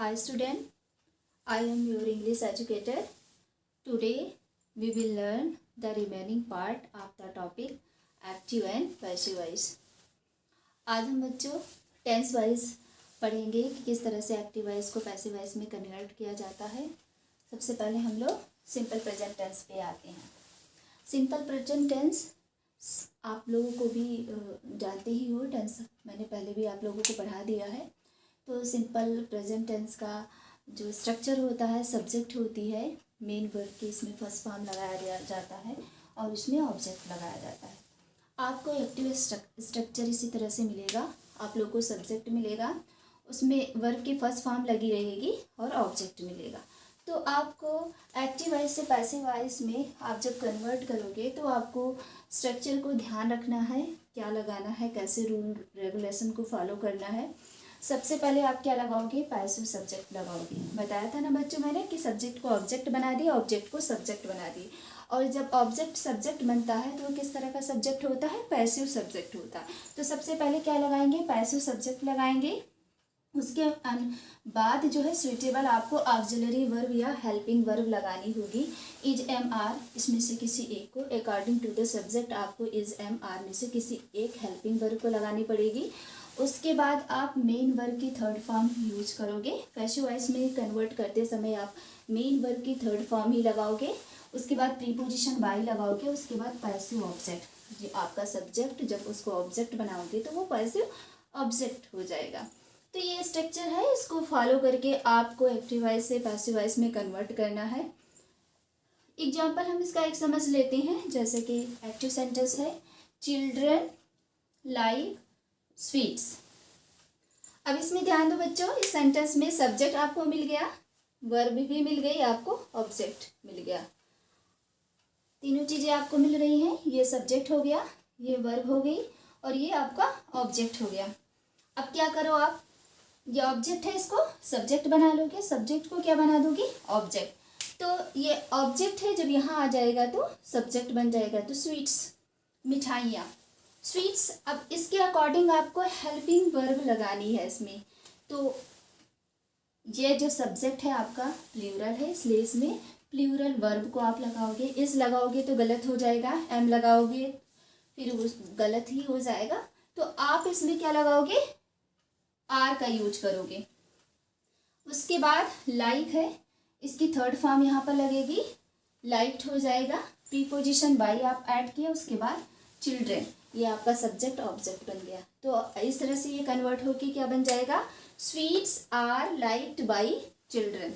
Hi student, I am your English educator. Today we will learn the remaining part of the topic active and passive voice. आज हम बच्चों tense wise पढ़ेंगे कि किस तरह से एक्टिव वॉइस को पैसिव वॉइस में कन्वर्ट किया जाता है। सबसे पहले हम लोग सिंपल प्रेजेंट टेंस पे आते हैं। सिंपल प्रेजेंट टेंस आप लोगों को भी जानते ही हो, टेंस मैंने पहले भी आप लोगों को पढ़ा दिया है। तो सिंपल प्रेजेंट टेंस का जो स्ट्रक्चर होता है, सब्जेक्ट होती है, मेन वर्ब की इसमें फर्स्ट फॉर्म लगाया जाता है और इसमें ऑब्जेक्ट लगाया जाता है। आपको एक्टिव स्ट्रक्चर इसी तरह से मिलेगा। आप लोग को सब्जेक्ट मिलेगा, उसमें वर्ब की फर्स्ट फॉर्म लगी रहेगी और ऑब्जेक्ट मिलेगा। तो आपको एक्टिव वॉइस से पैसिव वॉइस में आप जब कन्वर्ट करोगे तो आपको स्ट्रक्चर को ध्यान रखना है, क्या लगाना है, कैसे रूल रेगुलेशन को फॉलो करना है। सबसे पहले आप क्या लगाओगे, पैसिव सब्जेक्ट लगाओगे। बताया था ना बच्चों मैंने कि सब्जेक्ट को ऑब्जेक्ट बना दिया, ऑब्जेक्ट को सब्जेक्ट बना दिए। और जब ऑब्जेक्ट सब्जेक्ट बनता है तो किस तरह का सब्जेक्ट होता है, पैसिव सब्जेक्ट होता है। तो सबसे पहले क्या लगाएंगे, पैसिव सब्जेक्ट लगाएंगे। उसके बाद जो है सुइटेबल आपको ऑक्सिलरी वर्ब या हेल्पिंग वर्ब लगानी होगी। इज एम आर इसमें से किसी एक को, अकॉर्डिंग टू द सब्जेक्ट आपको इज एम आर में से किसी एक हेल्पिंग वर्ब को लगानी पड़ेगी। उसके बाद आप मेन वर्ब की थर्ड फॉर्म यूज करोगे। पैसिव वॉइस में कन्वर्ट करते समय आप मेन वर्ब की थर्ड फॉर्म ही लगाओगे। उसके बाद प्रीपोजिशन बाय लगाओगे। उसके बाद पैसिव ऑब्जेक्ट, जो आपका सब्जेक्ट जब उसको ऑब्जेक्ट बनाओगे तो वो पैसिव ऑब्जेक्ट हो जाएगा। तो ये स्ट्रक्चर है, इसको फॉलो करके आपको एक्टिव वॉइस से पैसिव वॉइस में कन्वर्ट करना है। एग्जाम्पल हम इसका एक समझ लेते हैं। जैसे कि एक्टिव सेंटेंस है चिल्ड्रन लाइक स्वीट्स। अब इसमें ध्यान दो बच्चों, इस सेंटेंस में सब्जेक्ट आपको मिल गया, वर्ब भी मिल गई, आपको ऑब्जेक्ट मिल गया। तीनों चीजें आपको मिल रही हैं। ये सब्जेक्ट हो गया, ये वर्ब हो गई और ये आपका ऑब्जेक्ट हो गया। अब क्या करो आप, ये ऑब्जेक्ट है, इसको सब्जेक्ट बना लोगे। सब्जेक्ट को क्या बना दोगी, ऑब्जेक्ट। तो ये ऑब्जेक्ट है, जब यहाँ आ जाएगा तो सब्जेक्ट बन जाएगा। तो स्वीट्स, मिठाइयाँ, स्वीट्स। अब इसके अकॉर्डिंग आपको हेल्पिंग वर्ब लगानी है इसमें। तो ये जो सब्जेक्ट है आपका प्लूरल है, इसलिए इसमें प्लूरल वर्ब को आप लगाओगे। इस लगाओगे तो गलत हो जाएगा, एम लगाओगे फिर वो गलत ही हो जाएगा। तो आप इसमें क्या लगाओगे, आर का यूज करोगे। उसके बाद लाइक है, इसकी थर्ड फॉर्म यहाँ पर लगेगी, लाइक्ड हो जाएगा। प्रीपोजिशन बाय आप ऐड किया। उसके बाद चिल्ड्रन, ये आपका सब्जेक्ट ऑब्जेक्ट बन गया। तो इस तरह से ये कन्वर्ट होके क्या बन जाएगा, sweets are liked by children.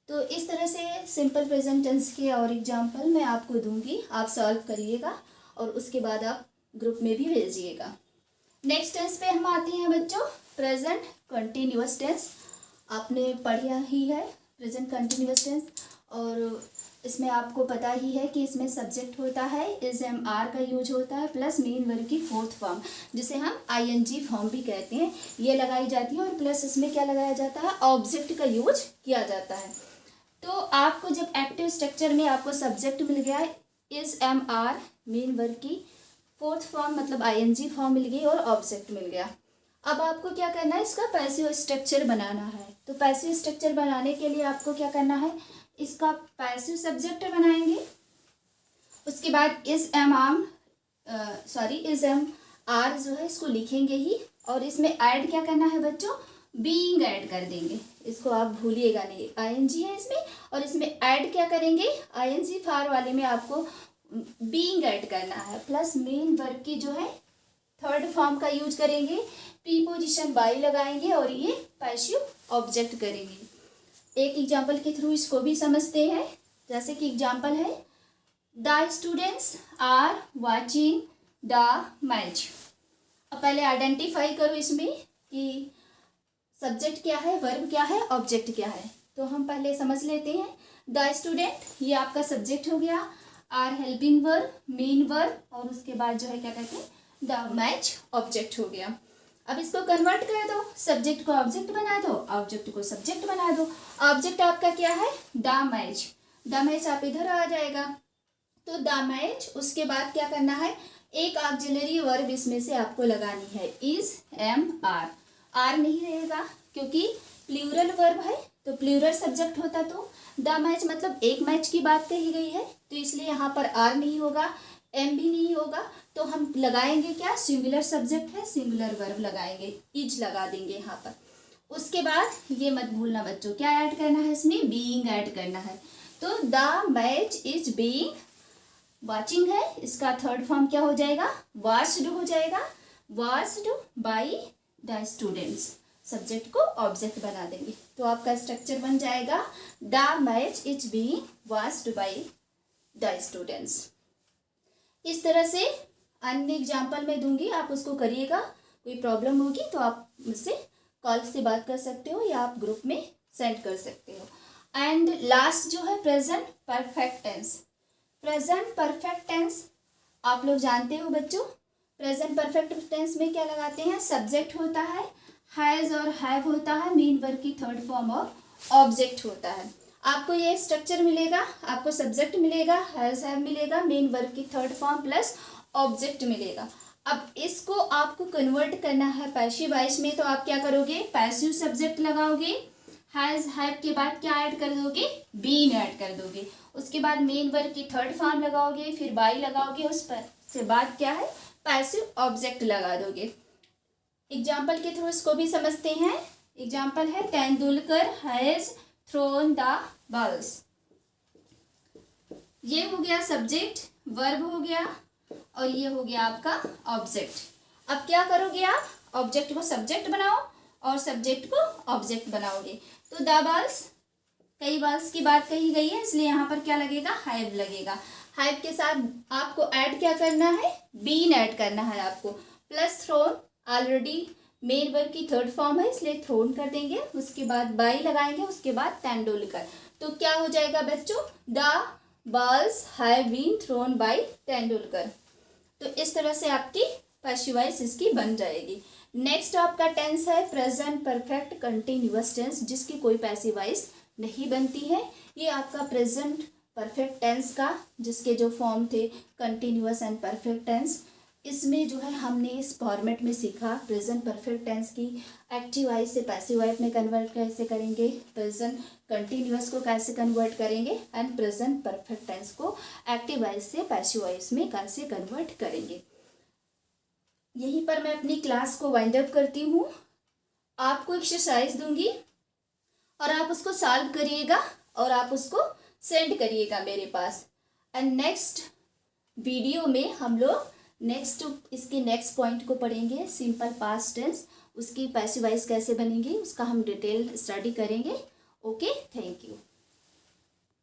तो इस तरह से सिंपल प्रेजेंट टेंस के और एग्जाम्पल मैं आपको दूंगी, आप सॉल्व करिएगा और उसके बाद आप ग्रुप में भी भेजिएगा। नेक्स्ट टेंस पे हम आते हैं बच्चों, प्रेजेंट कंटिन्यूअस टेंस। आपने पढ़ा ही है प्रेजेंट कंटिन्यूअस टेंस, और इसमें आपको पता ही है कि इसमें सब्जेक्ट होता है, इज एम आर का यूज होता है, प्लस मेन वर्ब की फोर्थ फॉर्म जिसे हम आईएनजी फॉर्म भी कहते हैं, ये लगाई जाती है। और प्लस इसमें क्या लगाया जाता है, ऑब्जेक्ट का यूज किया जाता है। तो आपको जब एक्टिव स्ट्रक्चर में आपको सब्जेक्ट मिल गया, is am are main verb की फोर्थ फॉर्म मतलब आईएनजी फॉर्म मिल गई और ऑब्जेक्ट मिल गया। अब आपको क्या करना है, इसका पैसिव स्ट्रक्चर बनाना है। तो पैसिव स्ट्रक्चर बनाने के लिए आपको क्या करना है, इसका पैसिव सब्जेक्ट बनाएंगे। उसके बाद इज एम आर जो है इसको लिखेंगे ही, और इसमें ऐड क्या करना है बच्चों, बीइंग ऐड कर देंगे। इसको आप भूलिएगा नहीं, आईएनजी है इसमें, और इसमें ऐड क्या करेंगे, आईएनजी फार वाले में आपको बीइंग ऐड करना है। प्लस मेन वर्ब की जो है थर्ड फॉर्म का यूज करेंगे, प्रीपोजिशन बाय लगाएंगे और ये पैसिव ऑब्जेक्ट करेंगे। एक एग्जांपल के थ्रू इसको भी समझते हैं। जैसे कि एग्जांपल है, the students are watching the match. अब पहले आइडेंटिफाई करो इसमें कि सब्जेक्ट क्या है, वर्ब क्या है, ऑब्जेक्ट क्या है। तो हम पहले समझ लेते हैं। द स्टूडेंट ये आपका सब्जेक्ट हो गया, are helping verb, main verb, और उसके बाद जो है क्या कहते हैं, द मैच ऑब्जेक्ट हो गया। अब इसको कन्वर्ट कर दो, सब्जेक्ट को ऑब्जेक्ट बना दो, ऑब्जेक्ट को सब्जेक्ट बना दो। ऑब्जेक्ट आपका क्या है, द मैच। द मैच आप इधर आ जाएगा, तो द मैच। उसके बाद क्या करना है, एक ऑक्सिलरी वर्ब इसमें से आपको लगानी है, इज एम आर। आर नहीं रहेगा क्योंकि प्लूरल वर्ब है तो प्लूरल सब्जेक्ट होता तो द मैच मतलब एक मैच की बात कही गई है, तो इसलिए यहाँ पर आर नहीं होगा, एम भी नहीं होगा, तो हम लगाएंगे क्या, सिंगुलर सब्जेक्ट है सिंगुलर वर्ब लगाएंगे, इज लगा देंगे यहाँ पर। उसके बाद ये मत भूलना बच्चों, क्या ऐड करना है इसमें, बीइंग ऐड करना है। तो the match is being, watching है, इसका थर्ड फॉर्म क्या हो जाएगा, वॉच्ड हो जाएगा, watched by the students, subject को ऑब्जेक्ट बना देंगे, तो आपका स्ट्रक्चर बन जाएगा the match is being watched by the students. इस तरह से अन्य एग्जाम्पल मैं दूंगी, आप उसको करिएगा, कोई प्रॉब्लम होगी तो आप मुझसे कॉल से बात कर सकते हो या आप ग्रुप में सेंड कर सकते हो। एंड लास्ट जो है present perfect tense. Present perfect tense आप लोग जानते हो बच्चों, प्रेजेंट परफेक्ट टेंस में क्या लगाते हैं, सब्जेक्ट होता है, हैज़ और हैव होता है, मेन वर्ब की थर्ड फॉर्म और ऑब्जेक्ट होता है। आपको ये स्ट्रक्चर मिलेगा, आपको सब्जेक्ट मिलेगा, हैज़ हैव मिलेगा, मेन वर्ब की थर्ड फॉर्म प्लस ऑब्जेक्ट मिलेगा। अब इसको आपको कन्वर्ट करना है पैसिव वॉइस में, तो आप क्या करोगे, पैसिव सब्जेक्ट लगाओगे, हैज़ हैव के बाद क्या ऐड कर दोगे, बीन ऐड कर दोगे, उसके बाद मेन वर्ब की थर्ड फॉर्म लगाओगे, फिर बाई लगाओगे, उस पर से बाद क्या है, पैसिव ऑब्जेक्ट लगा दोगे। एग्जाम्पल के थ्रू इसको भी समझते हैं। एग्जाम्पल है Tendulkar has thrown the balls. ये हो गया सब्जेक्ट, वर्ब हो गया और ये हो गया आपका ऑब्जेक्ट। अब क्या करोगे आप, ऑब्जेक्ट को सब्जेक्ट बनाओ और सब्जेक्ट को ऑब्जेक्ट बनाओगे। तो द बॉल्स, कई बॉल्स की बात कही गई है इसलिए यहाँ पर क्या लगेगा, हैव लगेगा। हैव के साथ आपको ऐड क्या करना है, बीन ऐड करना है आपको, plus thrown, already main verb की थर्ड फॉर्म है इसलिए थ्रोन कर देंगे, उसके बाद बाई लगाएंगे, उसके बाद तेंदुलकर, तो क्या हो जाएगा बच्चों, the balls have been thrown by Tendulkar. तो इस तरह से आपकी पैसिव वॉइस इसकी बन जाएगी। नेक्स्ट आपका टेंस है प्रेजेंट परफेक्ट कंटिन्यूअस टेंस, जिसकी कोई पैसिव वॉइस नहीं बनती है। ये आपका प्रेजेंट परफेक्ट टेंस का जिसके जो फॉर्म थे कंटिन्यूअस एंड परफेक्ट टेंस, इसमें जो है हमने इस फॉर्मेट में सीखा प्रेजेंट परफेक्ट टेंस की एक्टिव वॉइस से पैसिव वॉइस में कन्वर्ट कैसे करेंगे, प्रेजेंट कंटिन्यूअस को कैसे कन्वर्ट करेंगे एंड प्रेजेंट परफेक्ट टेंस को एक्टिव वॉइस से पैसिव वॉइस में कैसे कन्वर्ट करेंगे। यहीं पर मैं अपनी क्लास को वाइंड अप करती हूँ। आपको एक्सरसाइज दूंगी और आप उसको सॉल्व करिएगा और आप उसको सेंड करिएगा मेरे पास। एंड नेक्स्ट वीडियो में हम लोग इसके नेक्स्ट पॉइंट को पढ़ेंगे, सिंपल पास्ट टेंस, उसकी पैसिव वॉइस कैसे बनेगी उसका हम डिटेल स्टडी करेंगे। Okay, thank you.